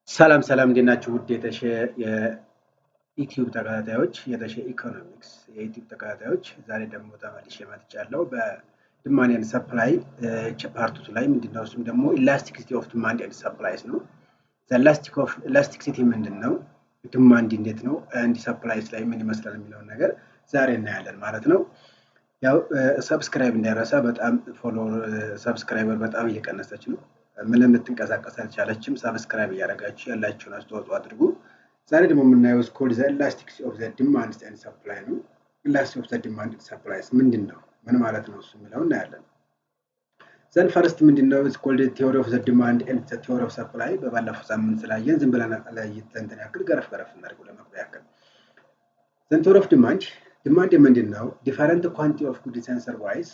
ሰላም ሰላም እንዴት ናችሁ? ውድ የዩቲዩብ ተከታታዮች የተሸ ኢኮኖሚክስ የዩቲዩብ ተከታታዮች ዛሬ ደግሞ ተመልሼ መጥቻለሁ። በዲማንድ ኤንድ ሰፕላይ ፓርት ቱ ላይ ምንድነው? እሱም ደግሞ ኢላስቲሲቲ ኦፍ ዲማንድ ኤንድ ሰፕላይስ ነው። ኢላስቲሲቲ ምንድነው? ዲማንድ እንዴት ነው? ኤንድ ሰፕላይስ ላይ ምን ይመስላል የሚለውን ነገር ዛሬ እናያለን ማለት ነው። ያው ሰብስክራይብ እንዳይረሳ። በጣም ሰብስክራይበር በጣም እየቀነሰች ነው። ምንም ልትንቀሳቀስ አልቻለችም። ሰብስክራይብ እያደረጋችሁ ያላችሁን አስተዋጽኦ አድርጉ። ዛሬ ደግሞ የምናየው ስኮልድ ዘ ኢላስቲሲቲ ኦፍ ዘ ዲማንድ ኤንድ ሰፕላይ ነው። ኢላስቲሲቲ ኦፍ ዘ ዲማንድ ኤንድ ሰፕላይስ ምንድን ነው? ምን ማለት ነው? እሱ የሚለው እናያለን። ዘን ፈርስት ምንድነው? ስኮልድ ቲዮሪ ኦፍ ዘ ዲማንድ ኤንድ ቲዮሪ ኦፍ ሰፕላይ በባለፈው ሳምንት ስላየን ዝም ብለን እንትን ያክል ገረፍ እናድርገው ለመግቢያ ያክል። ዘን ቲዮሪ ኦፍ ዲማንድ ምንድን ነው? ዲፈረንት ኳንቲ ኦፍ ጉድስ ኤንድ ሰርቫይስ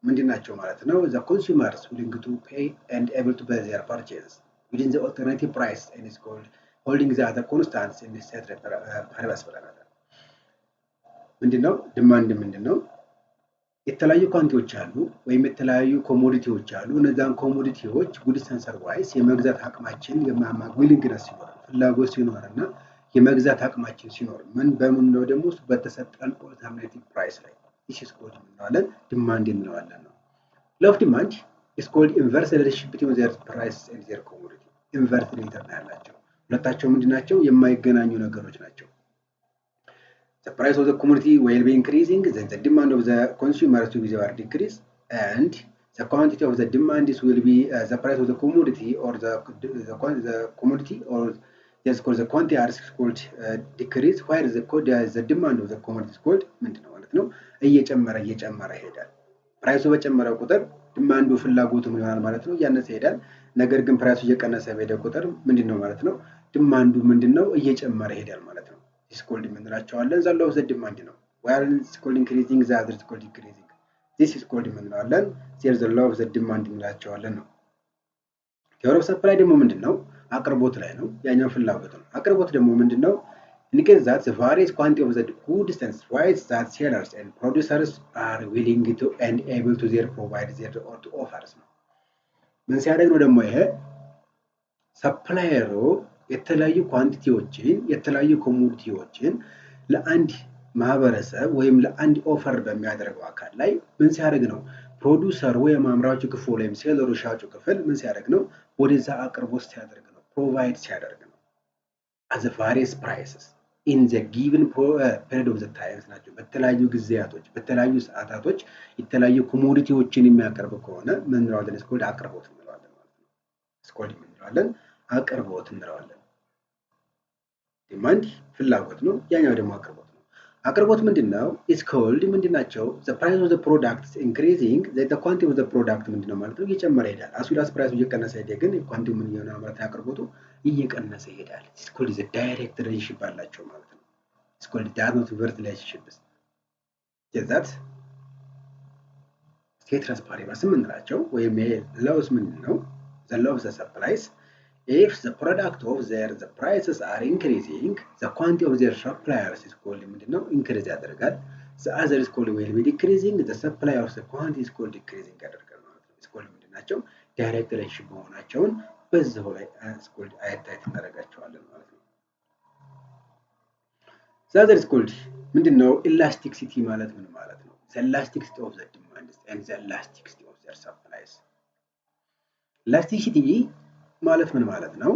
ምንድን ናቸው ማለት ነው? ዘ ኮንሱመርስ ዊሊንግ ቱ ፔይ ኤንድ ኤብል ቱ ፔይ ዜር ፐርቼዝ ዊዝን ዘ ኦልተርናቲቭ ፕራይስ ኤንድ ኢዝ ኮልድ ሆልዲንግ ዘ አዘር ኮንስታንትስ ኢን ዘ ሴት ፐርፐስ ብለናል። ምንድነው ዲማንድ? ምንድነው? የተለያዩ ኳንቲዎች አሉ ወይም የተለያዩ ኮሞዲቲዎች አሉ። እነዛን ኮሞዲቲዎች ጉድስ ኤንድ ሰርቫይስ የመግዛት አቅማችን ዊሊንግነስ ሲኖር ፍላጎት ሲኖር እና የመግዛት አቅማችን ሲኖር በምን ነው ደግሞ በተሰጠን ኦልተርናቲቭ ፕራይስ ላይ ኢስ ኮልድ እንለዋለን ዲማንድ እንለዋለን ነው። ሎው ዲማንድ ኢስ ኮልድ ኢንቨርስ ሪሌሽንሺፕ ቢትዊን ዜር ፕራይስ ኤንድ ዜር ኮሞዲቲ። ኢንቨርስ ሪሌሽን ያላቸው ሁለታቸው ምንድናቸው? የማይገናኙ ነገሮች ናቸው። The price of the commodity will be increasing, then the demand of the consumers will be decrease, and the quantity of the demand will be the price of the commodity or the commodity or just called the quantity are called decrease, while the demand of the commodity is called ምንድነው ማለት ነው እየጨመረ ይሄዳል። ፕራይሱ በጨመረ ቁጥር ዲማንዱ ፍላጎቱ ምን ይሆናል ማለት ነው? እያነሰ ይሄዳል። ነገር ግን ፕራይሱ እየቀነሰ በሄደ ቁጥር ምንድነው ማለት ነው? ዲማንዱ ምንድነው እየጨመረ ይሄዳል ማለት ነው። is called የምንላቸዋለን ዘ ሎው ኦፍ ዘ ዲማንድ ነው። while is called increasing the other is called decreasing. this is called የምንላለን there the low of the demand እንላቸዋለን ነው። theory of supply ደግሞ ምንድነው? አቅርቦት ላይ ነው። ያኛው ፍላጎት ነው። አቅርቦት ደግሞ ምንድነው? indicates that the various quantity of the goods and services that sellers and producers are willing to and able to their provide their or to offers ነው። ምን ሲያደርግ ነው ደግሞ ይሄ ሰፕላየሩ የተለያዩ ኳንቲቲዎችን የተለያዩ ኮሞዲቲዎችን ለአንድ ማህበረሰብ ወይም ለአንድ ኦፈር በሚያደርገው አካል ላይ ምን ሲያደርግ ነው? ፕሮዲውሰሩ ወይም አምራቹ ክፍል ወይም ሴለሩ ሻጩ ክፍል ምን ሲያደርግ ነው? ወደዛ አቅርቦት ሲያደርግ ነው፣ ፕሮቫይድ ሲያደርግ ነው። as a various prices in the given period of the times ናቸው። በተለያዩ ጊዜያቶች በተለያዩ ሰዓታቶች የተለያዩ ኮሞዲቲዎችን የሚያቀርብ ከሆነ ምን እንለዋለን? ስኮልድ አቅርቦት እንለዋለን ማለት ነው። ስኮልድ እንለዋለን አቅርቦት እንለዋለን። ዲማንድ ፍላጎት ነው፣ ያኛው ደግሞ አቅርቦት ነው። አቅርቦት ምንድነው? is called ምንድናቸው? the price of the product is increasing, the quantity of the product ምንድነው ማለት ነው? እየጨመረ ይሄዳል። አሱላስ ፕራይሱ እየቀነሰ ሄደ፣ ግን ኳንቲቲው ምን ይሆናል ማለት ነው? አቅርቦቱ እየቀነሰ ይሄዳል። is called the direct relationship አላቸው ማለት ነው። is called the direct relationships that state transparency ምንላቸው ወይም ላውስ ምንድነው? the law of the supplies if the product of the prices are increasing, the quantity of their suppliers is called ምንድነው? increase ያደርጋል። the other is called will be decreasing, the supply of the quantity is called decreasing ያደርጋል ማለት ነው። is called ምንድናቸው? direct relationship መሆናቸውን በዛው ላይ is called አያታይት እናደርጋቸዋለን ማለት ነው። the other is called ምንድነው? elasticity ማለት ምን ማለት ነው? the elasticity of the demand and the elasticity of their supplies. elasticity ማለት ምን ማለት ነው?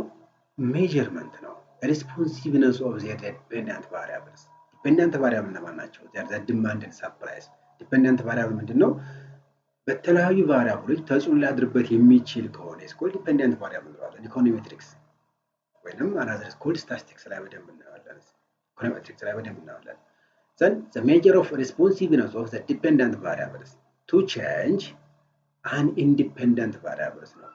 ሜዠርመንት ነው። ሪስፖንሲቭነስ ኦፍ ዘ ዲፔንደንት ቫሪያብልስ። ዲፔንደንት ቫሪያብል እነማን ናቸው? ዘ ዲማንድ ኤንድ ሰፕላይስ። ዲፔንደንት ቫሪያብል ምንድነው? በተለያዩ ቫሪያብሎች ተጽዕኖ ሊያድርበት የሚችል ከሆነ ስኮል ዲፔንደንት ቫሪያብል እንለዋለን። ኢኮኖሜትሪክስ ወይንም አናዘር ስኮል ስታቲስቲክስ ላይ በደንብ እናያለን። ኢኮኖሜትሪክስ ላይ በደንብ እናያለን። ዘን ዘ ሜጀር ኦፍ ሪስፖንሲቭነስ ኦፍ ዘ ዲፔንደንት ቫሪያብልስ ቱ ቼንጅ አን ኢንዲፔንደንት ቫሪያብልስ ነው።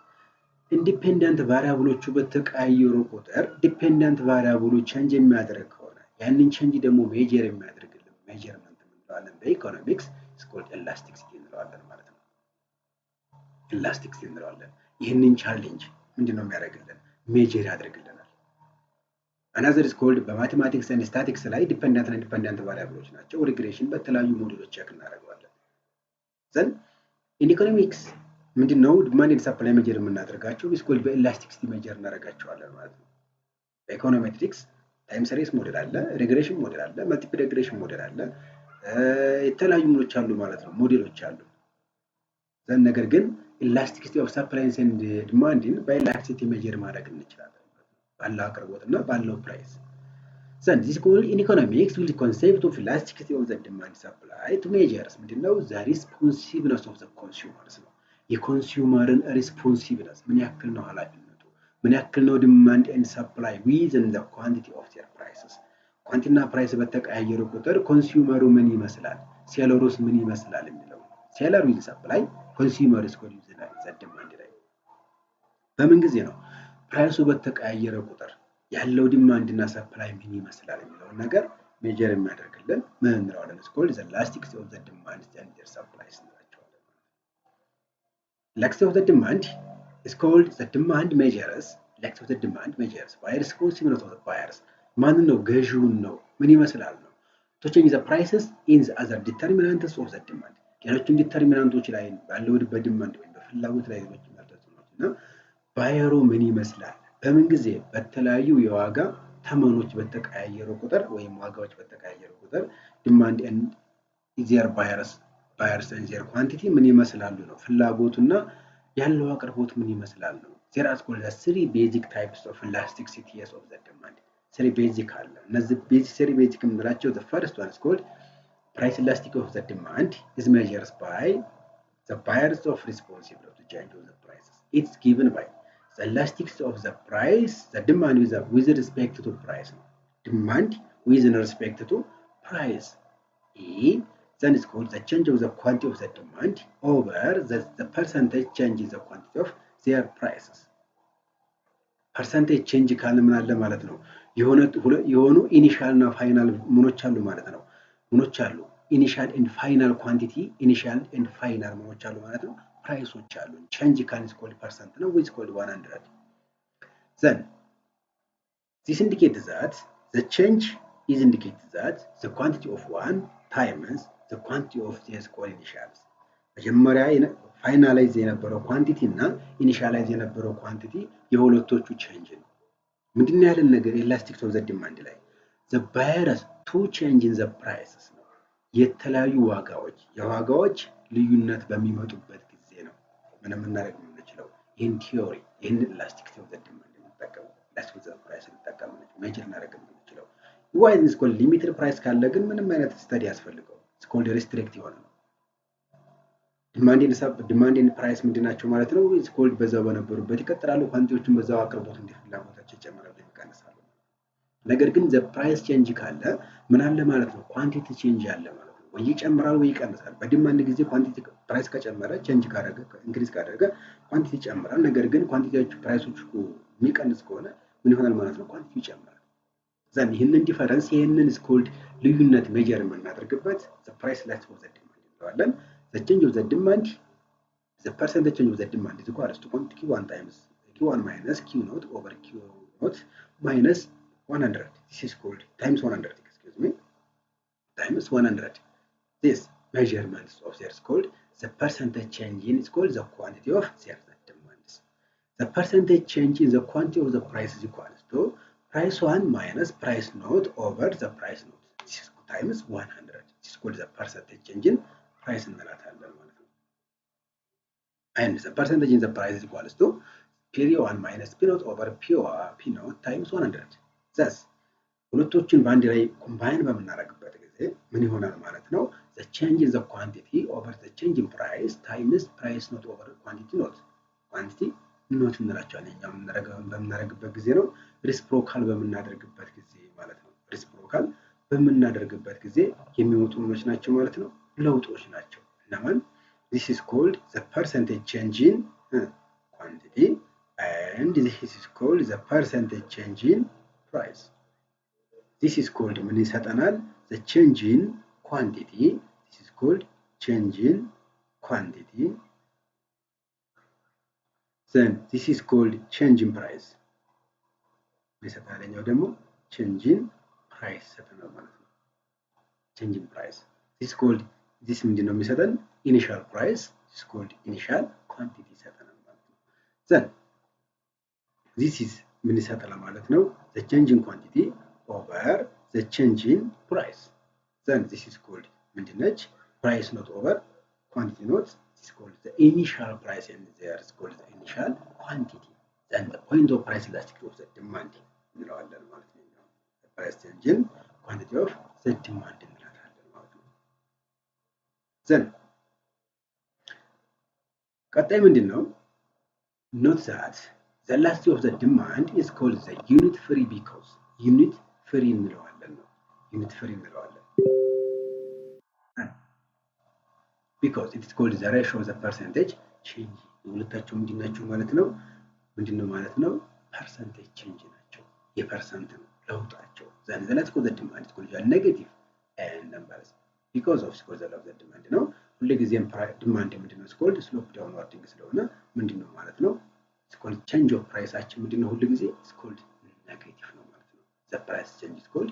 ኢንዲፔንደንት ቫሪያብሎቹ በተቀያየሩ ቁጥር ዲፔንደንት ቫሪያብሉ ቼንጅ የሚያደርግ ከሆነ ያንን ቼንጅ ደግሞ ሜጀር የሚያደርግልን ሜዠርመንት እንለዋለን። በኢኮኖሚክስ ስኮልድ ኤላስቲሲቲ እንለዋለን ማለት ነው። ኤላስቲሲቲ እንለዋለን። ይህንን ቻሌንጅ ምንድነው የሚያደርግልን? ሜጀር ያደርግልናል። አናዘር ስኮልድ በማቴማቲክስ ኤንድ ስታቲክስ ላይ ዲፔንደንት እና ኢንዲፔንደንት ቫሪያብሎች ናቸው። ሪግሬሽን በተለያዩ ሞዴሎች ቼክ እናደርገዋለን። ዘን ኢን ኢኮኖሚክስ ምንድነው? ዲማንድ ኤንድ ሰፕላይ ሜጀር የምናደርጋቸው ስኮልድ በኤላስቲሲቲ ሜጀር እናደርጋቸዋለን ማለት ነው። ኢኮኖሜትሪክስ ታይም ሰሪስ ሞዴል አለ፣ ሬግሬሽን ሞዴል አለ፣ መልቲፕል ሬግሬሽን ሞዴል አለ። የተለያዩ ሞዴሎች አሉ ማለት ነው፣ ሞዴሎች አሉ። ዘን ነገር ግን ኢላስቲሲቲ ኦፍ ሰፕላይ ኤንድ ዲማንድን በኢላስቲሲቲ ሜጀር ማድረግ እንችላለን ባለው አቅርቦት እና ባለው ፕራይስ። ዘን ዚስ ኮልድ ኢን ኢኮኖሚክስ ዊል ኮንሴፕት ኦፍ ኢላስቲሲቲ ኦፍ ዘ ዲማንድ ሰፕላይ ቱ ሜጀርስ ምንድነው ዘ ሪስፖንሲቭነስ ኦፍ ዘ ኮንሱመርስ ነው። የኮንሱመርን ሪስፖንሲቭነስ ምን ያክል ነው ኃላፊነቱ፣ ምን ያክል ነው ዲማንድ ኤንድ ሰፕላይ ዊዝን ዘ ኳንቲቲ ኦፍ ዜር ፕራይስስ። ኳንቲቲና ፕራይስ በተቀያየሩ ቁጥር ኮንሱመሩ ምን ይመስላል፣ ሴለሩስ ምን ይመስላል የሚለው ሴለር ዊል ሰፕላይ ኮንሱመር ኢዝ ኮልድ ዘ ዲማንድ ላይ በምን ጊዜ ነው ፕራይሱ በተቀያየረ ቁጥር ያለው ዲማንድ እና ሰፕላይ ምን ይመስላል የሚለውን ነገር ሜጀር የሚያደርግልን ምን እንለዋለን? ኢዝ ኮልድ ዘ ኢላስቲሲቲ ኦፍ ዘ ዲማንድ ኤንድ ዜር ሰፕላይስ እንላቸዋለን። ኢላስቲሲቲ ኦፍ ዘ ዲማንድ ኢዝ ኮልድ ዘ ዲማንድ ሜጀርስ ኢላስቲሲቲ ኦፍ ዘ ዲማንድ ሜጀርስ ባይ ሪስፖንሲቭነስ ኦፍ ዘ ባየርስ ማንን ነው? ገዢውን ነው። ምን ይመስላል ነው ቱ ቼንጅ ዘ ፕራይስስ ኢን ዘ አዘር ዲተርሚናንትስ ኦፍ ዘ ዲማንድ ሌሎችም ዲተርሚናንቶች ላይ ባለው በዲማንድ ወይም በፍላጎት ላይ ሌሎች ተጽዕኖች እና ባየሩ ምን ይመስላል በምን ጊዜ በተለያዩ የዋጋ ተመኖች በተቀያየሩ ቁጥር ወይም ዋጋዎች በተቀያየሩ ቁጥር ዲማንድ ኤንድ ዜር ባየርስ ኤንድ ዜር ኳንቲቲ ምን ይመስላሉ ነው። ፍላጎቱና ያለው አቅርቦት ምን ይመስላል ነው። ዜር አር ኮልድ ዘ ስሪ ቤዚክ ታይፕስ ኦፍ ኢላስቲሲቲስ ኦፍ ዘ ዲማንድ ስሪ ቤዚክ አለ። እነዚህ ስሪ ቤዚክ የምንላቸው ዘ ፈርስት ዋን ኢዝ ኮልድ price elasticity of the demand is measured by the buyers of responsible to change of the prices. It's given by the elasticity of the price, the demand with respect to price. Demand with respect to price. E then is called the change of the quantity of the demand over the percentage change in the quantity of their prices. Percentage change ካለ ምን አለ ማለት ነው። የሆኑ ኢኒሻል እና ፋይናል ምኖች አሉ ማለት ነው። ምኖች አሉ ኢኒሻል ኤንድ ፋይናል ኳንቲቲ ኢኒሻል ኤንድ ፋይናል ምኖች አሉ ማለት ነው። ፕራይሶች አሉ። ቼንጅ ካን ኢዝ ኮልድ ፐርሰንት ነው ዊዝ ኮልድ 100 ዘን ዚስ ኢንዲኬትስ ዛት ዘ ቼንጅ ኢዝ ኢንዲኬትስ ዛት ዘ ኳንቲቲ ኦፍ ዋን ታይምስ ዘ ኳንቲቲ ኦፍ ዚስ ኮልድ ኢኒሻልስ መጀመሪያ ፋይናላይዝ የነበረው ኳንቲቲ እና ኢኒሻላይዝ የነበረው ኳንቲቲ የሁለቶቹ ቼንጅ ነው። ምንድነው ያለን ነገር ኢላስቲሲቲ ኦፍ ዘ ዲማንድ ላይ ዘ ባየርስ ቱ ቼንጅ ኢን ዘ ፕራይስስ ነው። የተለያዩ ዋጋዎች የዋጋዎች ልዩነት በሚመጡበት ጊዜ ነው ምን እናደርግ የምንችለው ይህን ቲዮሪ ይህን ኢላስቲሲቲ ኦፍ ዘ ዲማንድ እንጠቀመው ኢላስቲሲቲ ኦፍ ዘ ፕራይስ እንጠቀመው ሜጀር እናደርግ የምንችለው ዋይ ኢዝ ኮልድ ሊሚትድ ፕራይስ ካለ ግን ምንም አይነት ስተዲ ያስፈልገው ኢዝ ኮልድ ሪስትሪክቲቭ ነው። ዲማንድ ኤንድ ፕራይስ ምንድናቸው ማለት ነው። ኢዝ ኮልድ በዛው በነበሩበት ይቀጥላሉ። ኳንቲቲዎችን በዛው አቅርቦት እንደ ፍላጎታቸው ይጨምራሉ ይቀንሳሉ። ነገር ግን ዘ ፕራይስ ቼንጅ ካለ ምን አለ ማለት ነው ኳንቲቲ ቼንጅ አለ ማለት ነው። ወይ ይጨምራል ወይ ይቀንሳል። በዲማንድ ጊዜ ኳንቲቲ ፕራይስ ከጨመረ ቼንጅ ካደረገ ኢንክሪዝ ካደረገ ኳንቲቲ ይጨምራል። ነገር ግን ኳንቲቲዎቹ ፕራይሶቹ የሚቀንስ ከሆነ ምን ይሆናል ማለት ነው ኳንቲቲ ይጨምራል። ዘን ይሄንን ዲፈረንስ ይሄንን ኢዝ ኮልድ ልዩነት ሜጀር የምናደርግበት ዘ ፕራይስ ኢላስቲሲቲ ኦፍ ዘ ዲማንድ እንለዋለን። ዘ ቼንጅ ኦፍ ዘ ዲማንድ ዘ ፐርሰንቴጅ ቼንጅ ኦፍ ዘ ዲማንድ ኢዝ ኢኳል ቱ ኳንቲቲ q1 ታይምስ q1 ማይነስ q ኖት ኦቨር q ኖት ማይነስ 100. This is called times 100, excuse me, times 100. This measurements of their is called the percentage change in is called the quantity of their demands. The percentage change in the quantity of the price is equal to price 1 minus price note over the price note. This is times 100. This is called the percentage change in price እንላታለን ማለት ነው። And the percentage in the price is equal to P1 minus P note over P note times 100. ዘስ ሁለቶችን በአንድ ላይ ኮምባይን በምናደርግበት ጊዜ ምን ይሆናል ማለት ነው ዘ ቼንጅ ኢን ዘ ኳንቲቲ ኦቨር ዘ ቼንጅ ኢን ፕራይስ ታይምስ ፕራይስ ኖት ኦቨር ኳንቲቲ ኖት እንላቸዋለን። እኛ በምናደርግበት ጊዜ ነው ሪስፕሮካል በምናደርግበት ጊዜ ማለት ነው። ሪስፕሮካል በምናደርግበት ጊዜ የሚወጡ ምኖች ናቸው ማለት ነው ለውጦች ናቸው። እነማን this is called the percentage change in quantity and this is called the percentage change in price. This is called ምን ይሰጠናል the change in quantity. This is called change in quantity. Then this is called change in price. ይሰጠናል ደግሞ change in price ይሰጠናል ማለት ነው። change in price this is called this ምንድነው የሚሰጠን initial price. This is called initial quantity ይሰጠናል ማለት ነው። Then this is ምን ይሰጠናል ማለት ነው the change in quantity over the change in price. Then this is called ምንድነች? Price not over quantity not. This is called the initial price and there is called the initial quantity. Then the point of price elasticity of the demand እንለዋለን ማለት ነው። The price change in quantity of the demand እንላለን ማለት ነው። Then ቀጣይ ምንድነው? Note that the elasticity of the demand is called the unit free because unit free እንለዋለን ነው። unit free እንለዋለን because it is called the ratio of the percentage change ሁለታቸው ምንድናቸው ማለት ነው? ምንድነው ማለት ነው? percentage change ናቸው። የፐርሰንት ነው ለውጣቸው። then the elasticity of the demand is called negative and numbers because of the demand ነው። ሁልጊዜም ዲማንድ ምንድነው? ስኮልድ ስሎፕ ዳውንዋርዲንግ ስለሆነ ምንድነው ማለት ነው? ስኮልድ ቼንጅ ኦፍ ፕራይሳችን ምንድነው? ሁልጊዜ ስኮልድ ኔጌቲቭ ነው ማለት ነው። ዘ ፕራይስ ቼንጅ ስኮልድ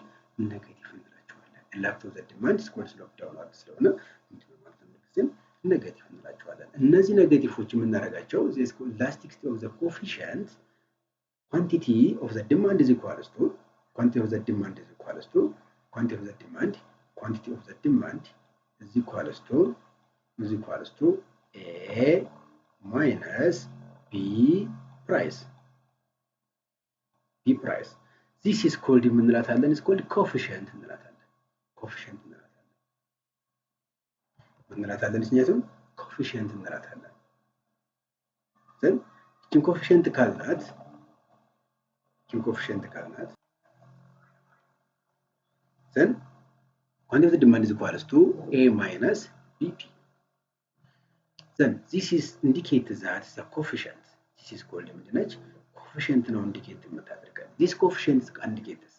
ኔጌቲቭ እንላቸዋለን። ኤላፕስ ኦፍ ዘ ዲማንድ ስኮልድ ስሎፕ ዳውንዋርድ ስለሆነ ምንድነው ማለት ነው? ሁልጊዜም ኔጌቲቭ እንላቸዋለን። እነዚህ ኔጌቲቮች የምናደርጋቸው ዘ ስኮልድ ኢላስቲሲቲ ኦፍ ዘ ኮኤፊሺየንት ኳንቲቲ ኦፍ ዘ ዲማንድ ኢዝ ኢኳልስ ቱ ኳንቲቲ ኦፍ ዘ ዲማንድ ኢዝ ኢኳልስ ቱ ኳንቲቲ ኦፍ ዘ ዲማንድ ኳንቲቲ ኦፍ ዘ ዲማንድ ኢዝ ኢኳልስ to A minus B price. B price. This is called እንላታለን is called coefficient እንላታለን። coefficient እንላታለን ምክንያቱም coefficient እንላታለን። then ይህችን coefficient ካልናት then quantity of the demand is equals to A minus BP. Then this is indicate that the coefficient. This is called coefficient ነው indicate የምታደርገን. This coefficient indicates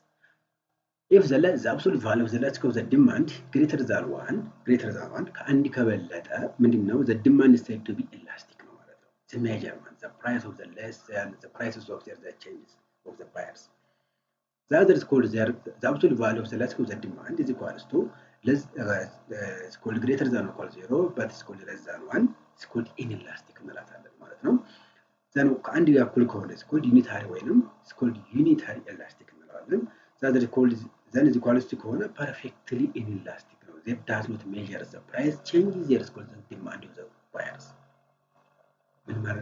if the absolute value of the elasticity of the demand greater than 1 ከአንድ ከበለጠ ምንድነው? the demand is said to be elastic ነው ማለት ነው። the measurement the price of the less and the prices of the changes of the buyers. The other is called the absolute value of the elasticity of the demand is equals to less is called greater than or equal 0 but is called less than 1 is called inelastic እንላታለን ማለት ነው። then ከአንድ ጋር እኩል ከሆነ is called unitary ወይንም is called unitary elastic እንለዋለን። that is called then is equals to ከሆነ perfectly inelastic ነው። that does not measure the price changes there is called the demand of the buyers.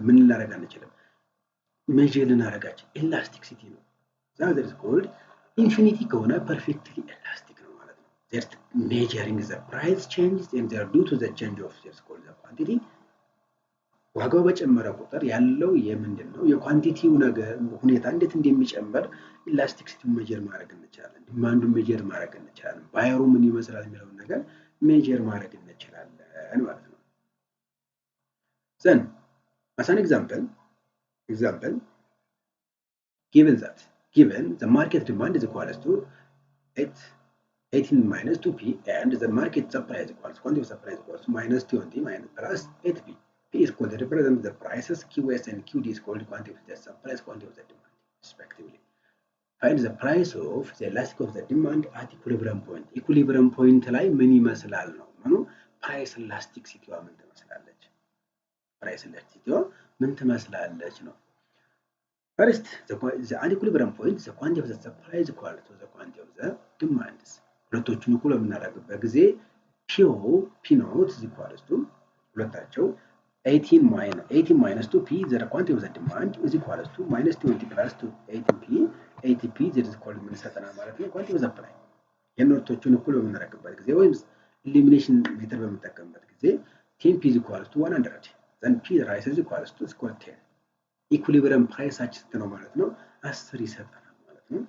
ምን ላደርግ አንችልም? measure ልናደርጋችን elasticity ነው። that is called infinity ከሆነ perfectly elastic ነው ማለት ነው። They're measuring the price changes and they are due to the change of their called the quantity. ዋጋው በጨመረ ቁጥር ያለው የምንድነው? የኳንቲቲው ነገር ሁኔታ እንዴት እንደሚጨምር ኢላስቲክሲቲውን ሜጀር ማድረግ እንችላለን። ዲማንዱን ሜጀር ማድረግ እንችላለን። ባየሩ ምን ይመስላል የሚለውን ነገር ሜጀር ማድረግ እንችላለን ማለት ነው። then as an example given the market demand is equals to 18 minus 2p and the market supply is equals quantity of supply is equals to minus 20 minus plus 8p. P is called represent the prices, QS and QD is called quantity of the supply, quantity of the demand, respectively. Find the price of the elastic of the demand at equilibrium point. Equilibrium point ላይ ምን ይመስላል ነው? ምኑ price elasticity ምን ትመስላለች? price elasticity ምን ትመስላለች ነው? First, the equilibrium point, the quantity of the supply is equal to the quantity of the demand. ሁለቶቹን እኩል በምናደርግበት ጊዜ P naught is equal to ሁለታቸው 18 minus 2p the quantity of the demand is equal to minus 20 plus 80p this is called ምንሰጠና ማለት ነው quantity of the supply የሁለቶቹን እኩል በምናደርግበት ጊዜ ወይም elimination method በመጠቀምበት ጊዜ 10p is equal to 100 then p rise is equal to square 10 ኢኩሊብሪየም ፕራይሳችን ስንት ነው ማለት ነው? 10 ይሰጠናል ማለት ነው።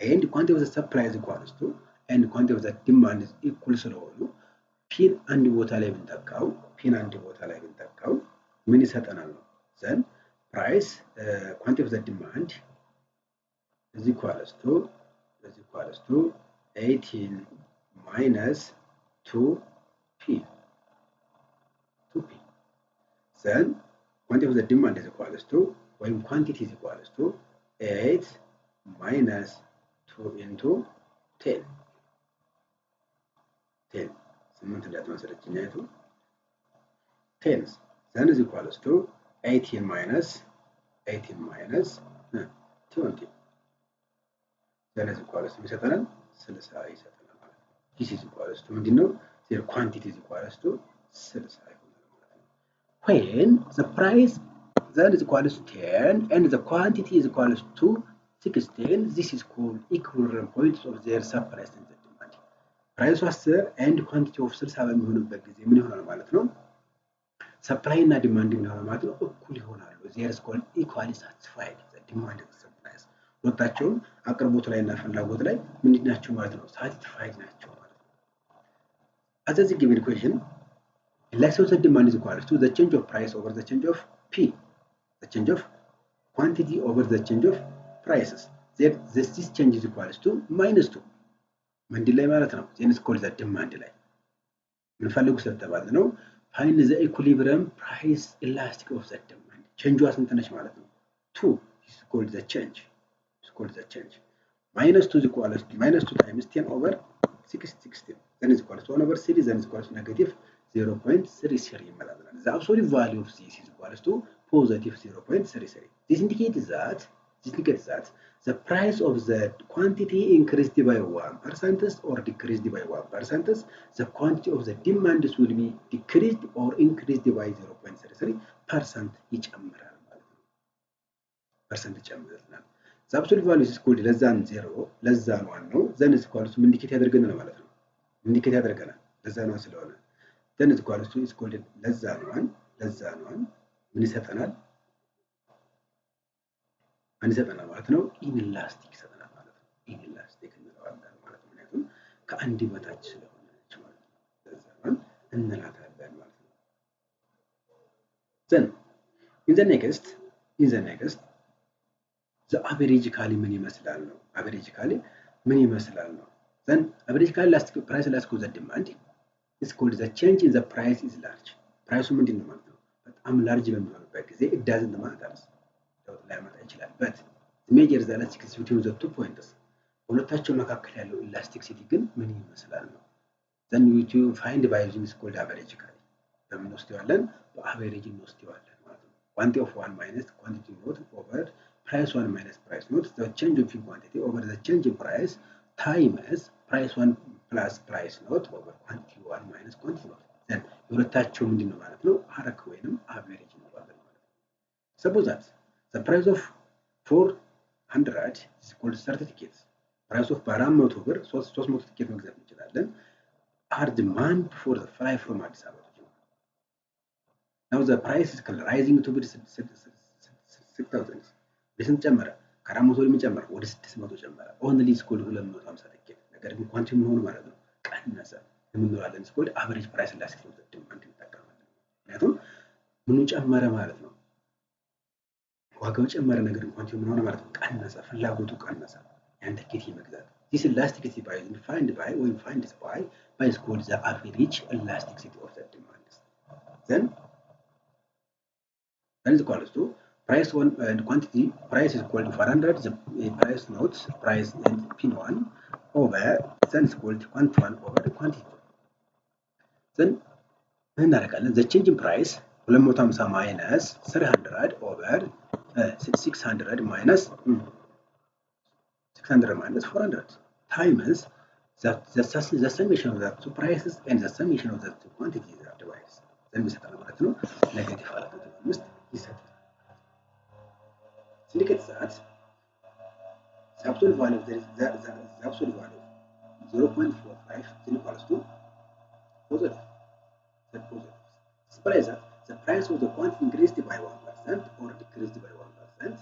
and quantity of the supply is equal to and quantity of the demand is equal ስለሆኑ ፒን አንድ ቦታ ላይ ብንተካው ምን ይሰጠናል ነው? then price quantity of the demand is equal to 18 minus 2p then quantity of the demand is equal to when quantity is equal to 8 minus 2 into 10 8 እንዳትመስለችኝ አይቱ 10 then is equal to 18 minus 20 then is equals to ይሰጠናል 60 ይሰጠናል ማለት ነው። this is equals to ምንድነው their quantity is equals to 60 ይሆናል ማለት ነው። when the price then is equals to 10 and the quantity is equals to 16 this is called equilibrium points of their supply and demand price 10 and quantity of 60 በሚሆንበት ጊዜ ምን ይሆናል ማለት ነው supply እና demand ምን ይሆናል ማለት ነው እኩል ይሆናሉ there is called equally satisfied the demand and supply ሁለታቸውም አቅርቦት ላይ እና ፍላጎት ላይ ምንድን ናቸው ማለት ነው satisfied ናቸው ማለት ነው as a given equation elasticity demand is equal to the change of price over the change of p the change of quantity over the change of prices this change is equal to -2 ምንድን ላይ ማለት ነው then is called the demand ላይ ምን ፈልጉ ስለተባለ ነው find the equilibrium price elastic of the demand change ስንት ነች ማለት ነው 2 is called the change -2 is equal to -2 times 10 over 16 then is equal to 1 over 3 then is equal to negative 0.33 ይመላልናል the absolute value of this is equal to positive 0.33 this indicates that the price of the quantity increased by 1% or decreased by 1% the quantity of the demand will be decreased or increased by 0.33% ይጨምራል ማለት ነው ፐርሰንት ይጨምራል the absolute value is equal to less than 0 less than 1 ነው then is equal to indicate ያደርገናል ማለት ነው indicate ያደርገናል ለዛ ነው ስለሆነ then is equal to less than 1 ምን ይሰጠናል ማለት ነው ኢንላስቲክ ይሰጠናል ማለት ነው ኢንላስቲክ እንለዋለን ማለት ነው ምክንያቱም ከአንድ በታች ስለሆነች ማለት ነው ለዛ ነው እንላታለን ማለት ነው then in the next the averagically ምን ይመስላል ነው averagically ምን ይመስላል ነው then averagically elastic price elastic of the demand is called the change in the price is large price ምንድነው ማለት ነው በጣም ላርጅ በሚሆንበት ጊዜ it doesn't matter ለውጥ ሊያመጣ ይችላል but measure the elasticity between the 2 points ሁለታቸው መካከል ያለው elasticity ግን ምን ይመስላል ነው then you find by using is called averagically በምን ወስደዋለን በአቨሬጅ እንወስደዋለን ማለት ነው quantity of 1 minus quantity not over price 1 minus price not the change of quantity over the change in price times price 1 plus price not over quantity 1 minus quantity not then ሁለታቸው ምንድነው ማለት ነው አረክ ወይንም አቨሬጅ እንለዋለን ማለት ነው suppose that the price of 400 is called 30 tickets price of 400 ብር 300 ticket መግዛት እንችላለን are demand for the fly from Addis Ababa now the price is rising to 6000 በስንት ጨመረ ከ400 የሚጨምር ወደ 600 ጨመረ only is called 250 ticket ነገር ግን ኳንቲቲ ሆኖ ማለት ነው ቀነሰ የምንለዋለን is called average price elastic of the demand እንጠቀማለን ምክንያቱም ምኑ ጨመረ ማለት ነው ዋጋው ጨመረ ነገር ግን ኳንቲቲ ሆኖ ማለት ነው ቀነሰ ፍላጎቱ ቀነሰ ያን ትኬት ይመግዛል this elasticity by defined by or defined by is called the average elasticity of the demand then is equal to price one and quantity price is equal to 400 the price notes price and p1 over then is equal to quantity 1 over the quantity then እናደርጋለን the change in price 250 minus 300 over 600 minus 400 times the summation of the two prices and the summation of the two quantities are divided then ይሰጣል ማለት ነው ኔጌቲቭ አለበት ውስጥ ይሰጣል look at that the absolute value there is the absolute value 0.45 is equals to positive suppose that the price of the quantity increased by 1% or decreased by 1%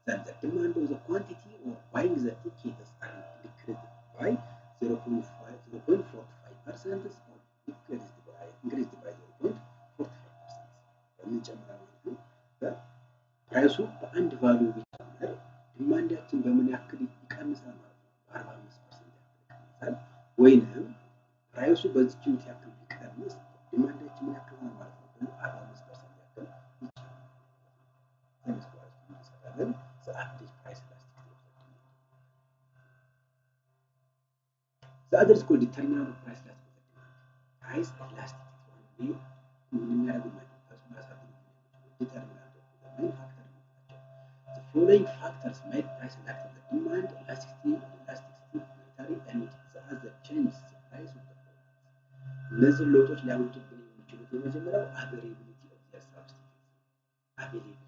then the demand of the quantity or buying the tickets are decreased by 0.45% or increased by 0.45% ምን ጨምራል ማለት ነው ፕራይሱ በአንድ ቫልዩ ቢጨምር ዲማንዳችን በምን ያክል ይቀንሳል ማለት ነው 45% ይቀንሳል ወይንም ፕራይሱ በዚህ ያክል ቢቀንስ ዲማንዳችን ምን ያክል ነው ማለት ነው 45% ያክል ይጨምራል ስለዚህ the average price elasticity the other is called determinant of price elasticity price elasticity determinant of the following factors make price elastic demand elasticity እነዚህ ለውጦች ሊያመጡብን የሚችሉት የመጀመሪያው availability of their substitutes availability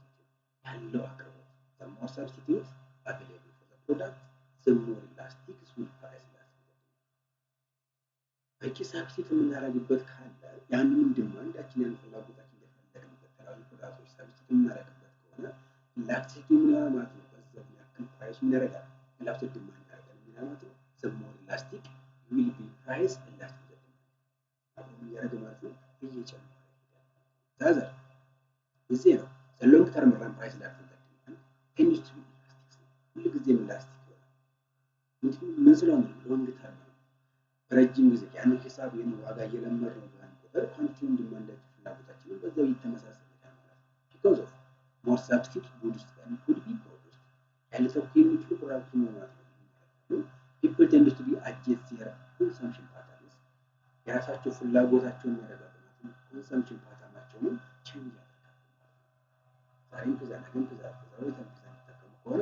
ያለው አቅርቦት the more substitutes available for the product the more elastic will price በቂ ሳብስቲት የምናደርግበት ካለ ያንን ዲማንዳችንን ፍላጎታችን እንደፈለግንበት ተለያዩ ፕሮዳክቶች ሳብስቲት የምናደርግበት ከሆነ ኢላስቲሲቲ ምን ማለት ነው? በዛው ያክል ፕራይስ ምን ያደርጋል? ኢላስቲክ ዲማንድ ያደርጋል ማለት ነው። the more elastic will be price elastic አሁን ያደርግ ማለት ነው እየጨመረ ይሄዳል። ዛዘር እዚህ ነው the long term run price elastic demand tends to be elastic ሁሉ ጊዜ ኢላስቲክ ነው። ምን ስለሆነ ሎንግ ተርም ረጅም ጊዜ ያን ሂሳብ የነ ዋጋ እየለመድነው ባን ቁጥር ኳንቲቲውን ዲማንዳችን ፍላጎታችንን በዛው ይተመሳሰል ይላል ማለት ነው። because of more substitute goods and could be produced ያልተኩ የሚችሉ ፕሮዳክቶች ነው ማለት ነው። people tend to be adjust their consumption patterns የራሳቸው ፍላጎታቸውን ያደርጋሉ ማለት ነው። consumption patternናቸውን change ያደርጋሉ ማለት ነው። ዛሬም ከዛ ነገም ከዛ ወይ ተመሳሳይ ከሆነ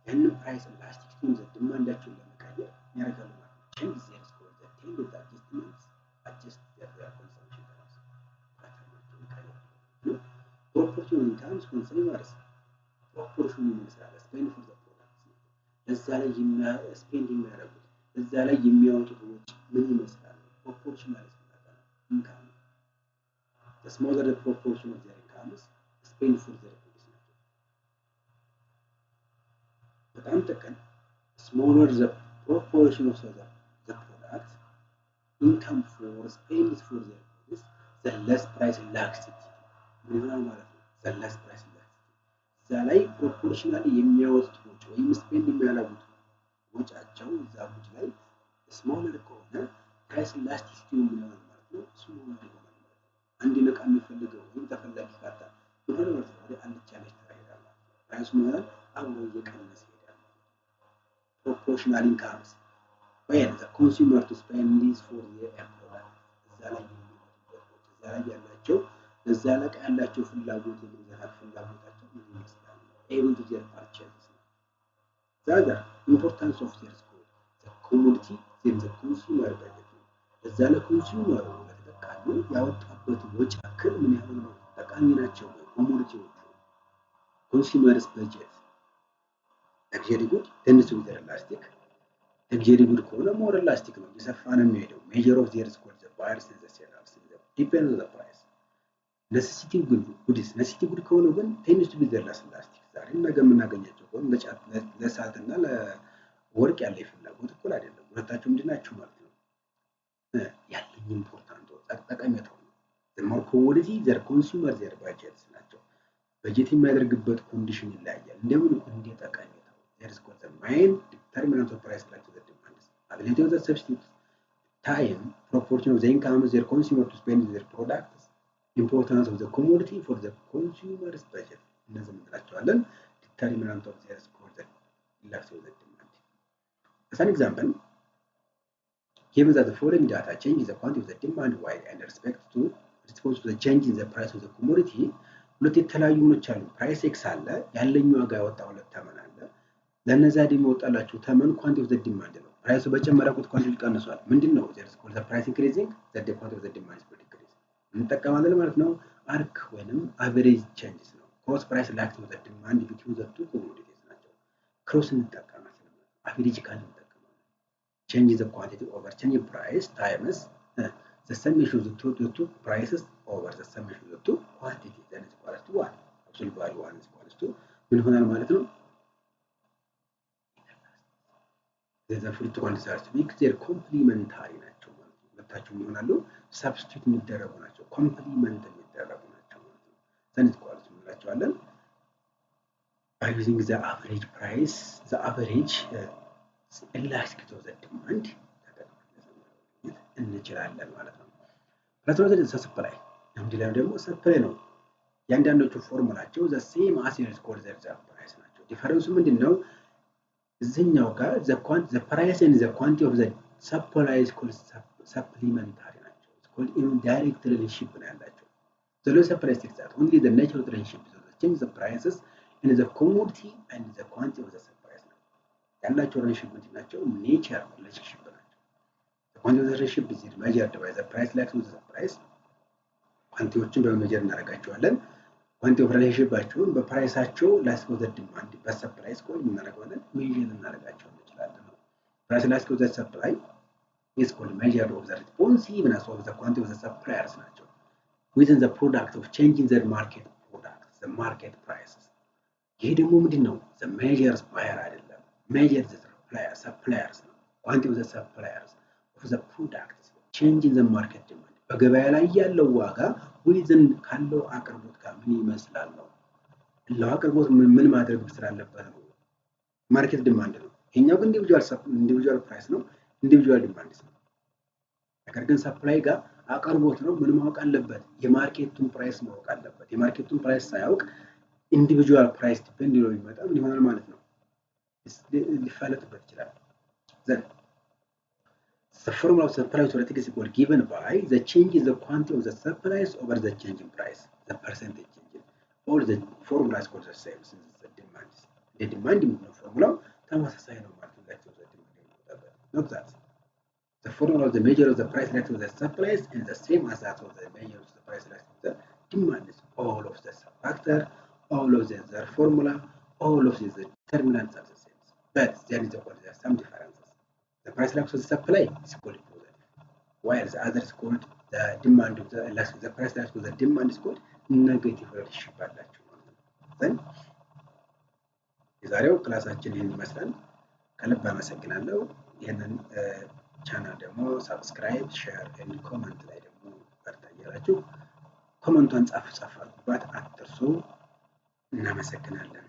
ያንን ፕራይስ ኢላስቲሲቲውን ዲማንዳቸውን ለመቀየር ያደርጋሉ ማለት ነው። change their with adjustments adjust their consumption patterns proportion in terms consumers proportion ይመስላል spend for the products ለዛ ላይ spending ያደርጉት ለዛ ላይ የሚያወጡት ወጪ ምን ይመስላል proportion ማለት ነው income the smaller the proportion of their incomes spend for their products በጣም ጠቀም smaller the proportion of the product income for spend for their goods the less price elasticity ምን ማለት ነው the less price elasticity እዛ ላይ ፕሮፖርሽናሊ የሚያወጡት ወጪ ወይም ስፔንድ የሚያደርጉት ወጫቸው እዛ ጉድ ላይ ስሞለር ከሆነ ፕራይስ ኢላስቲሲቲ ምን ይሆናል ማለት ነው ስሞለር ይሆናል ማለት ነው። አንድ ዕቃ የሚፈልገው ወይም ተፈላጊ ካጣ ምን ማለት ነው ወደ አንድ ቻሌንጅ ተራይዳል ማለት ነው። ፕራይስ ምን ይሆናል አብሮ እየቀነሰ ይሄዳል ማለት ነው። ፕሮፖርሽናል ኢንካምስ when the consumer to spend this for their product እዛ ላይ የሚወጡበት ወጪ እዛ ላይ ያላቸው እዛ ላይ ያላቸው ፍላጎት የመግዛት ፍላጎታቸው ምን ይመስላል able to their purchases the other importance of their good the commodity then the consumer budget እዛ ላይ ኮንሱመር ለተጠቃሚው ያወጣበት ወጪ አክል ምን ያህል ነው ጠቃሚ ናቸው ኮሞዲቲዎቹ ኮንሱመርስ በጀት luxury good tends to be elastic luxury good ከሆነ more elastic ነው እየሰፋ ነው የሚሄደው measure of their score the buyers and the sellers depends on the price necessity good goods necessity good ከሆነ ግን tends to be less elastic ዛሬ ነገ የምናገኛቸው ከሆነ ለሰዓትና ለወርቅ ያለ ፍላጎት እኩል አይደለም ሁለታቸው ምንድናቸው ማለት ነው ያለኝ ኢምፖርታንት ጠቀሜታው the more commodity their consumer their budgets ናቸው በጀት የሚያደርግበት ኮንዲሽን ይለያያል እንደምን እንደ ጠቀሜታው there is called the main determinant of price like the demand ability of the substitute time proportion of the income of their consumer to spend their products importance of the commodity for the consumer's budget እነዚህ ምንላቸዋለን determinant of their score that like the demand as an example given that the following data changes the quantity of the demand while and respect to response to the change in the price of the commodity ሁለት የተለያዩ ምኖች አሉ ፕራይስ ኤክስ አለ ያለኝ ዋጋ ያወጣው ሁለት ተመን አለ ለነዛ ደግሞ ወጣላችሁ ተመን ኳንቲቲ ኦፍ ዘ ዲማንድ ነው ፕራይሱ በጨመረ ቁጥር ኳንቲቲ ቀንሷል ምንድነው ዘር ስኮል ዘ ፕራይስ ኢንክሪዚንግ ዘ ኳንቲቲ ኦፍ ዘ ዲማንድ ኢዝ ዲክሪዝ እንጠቀማለን ማለት ነው አርክ ወይንም አቨሬጅ ቼንጅስ ነው ክሮስ ፕራይስ ላክት ዘ ዲማንድ ቢትዊን ዘ ቱ ኮሞዲቲስ ናቸው ክሮስ እንጠቀማለን አቨሬጅ ካል እንጠቀማለን change the quantity over change price times the summation of the two prices over the summation of the two quantity then is equal to 1 absolute value 1 is equal to ምን ሆናል ማለት ነው the fruit quantities are mixed they're complementary ናቸው ማለት ነው ሁለታቸው ይሆናሉ substitute የሚደረጉ ናቸው complement የሚደረጉ ናቸው ማለት ነው then is equal to እንላቸዋለን by using the average price the average elasticity of the demand እንችላለን ማለት ነው ፕላትሮዘድ ሰፕላይ እንዲለም ደግሞ ሰፕላይ ነው ያንዳንዶቹ ፎርሙላቸው the same as is called the price ናቸው ዲፈረንሱ ምንድነው እዚህኛው ጋር the price and the quantity of the supply is called supplementary ናቸው it's called indirect relationship ነው ያላቸው the low supply is that only the natural relationship so the change the prices in the commodity and the quantity of the supply ያላቸው ሪሌሽንሺፕ ናቸው ኔቸር ሪሌሽንሺፕ ናቸው quantity of the relationship is measured by the price relative to the price ኳንቲቲዎችን በመጀር እናደርጋቸዋለን ኳንቲቲ ኦፍ ሪሌሽንሺፓቸውን በፕራይሳቸው ላስት ኦፍ ዘ ዲማንድ በሰፕላይ ስኮር እናደርጋለን ሜዥር እናደርጋቸው እንችላለን ነው ፕራይስ ላስት ኦፍ ዘ ሰፕላይ is called measure of the responsiveness of the quantity of the suppliers ናቸው within the product of changing the market products the market prices ይሄ ደግሞ ምንድነው the measures buyer አይደለም measure the suppliers ነው quantity of the suppliers of the products changing the market demand በገበያ ላይ ያለው ዋጋ within ካለው አቅርቦት ጋር ምን ይመስላል ነው ለአቅርቦት ምን ማድረግ ስላለበት ነው ማርኬት ዲማንድ ነው ይሄኛው ግን ኢንዲቪጁዋል ፕራይስ ነው ኢንዲቪጁዋል ዲማንድ ነው ነገር ግን ሰፕላይ ጋር አቅርቦት ነው ምን ማወቅ አለበት የማርኬቱን ፕራይስ ማወቅ አለበት የማርኬቱን ፕራይስ ሳያውቅ ኢንዲቪጁዋል ፕራይስ ዲፔንድ ነው የሚመጣው ምን ይሆናል ማለት ነው ሊፋለጥበት ይችላል then the formula of supply authority is given by the change in the quantity of the supplies over the change in price the percentage change or the formula is called the same since the demand the demand formula ተመሳሳይ ነው ማለት ነው not that the formula of the measure of the price relative to the supplies is the same as that of the measure of the price relative to the demand all of the factor all of the formula all of the determinants are the same but there is some differences the price relative to the supply is called positive while the other is called the demand of the price relative to the demand is called negative relationship አላቸው ማለት ነው then የዛሬው ክላሳችን ይሄን ይመስላል ከልብ አመሰግናለሁ ይሄንን ቻናል ደግሞ ሰብስክራይብ ሼር ኤንድ ኮሜንት ላይ ደግሞ በርታያላችሁ ኮሜንቱን ጻፉ አትርሱ እናመሰግናለን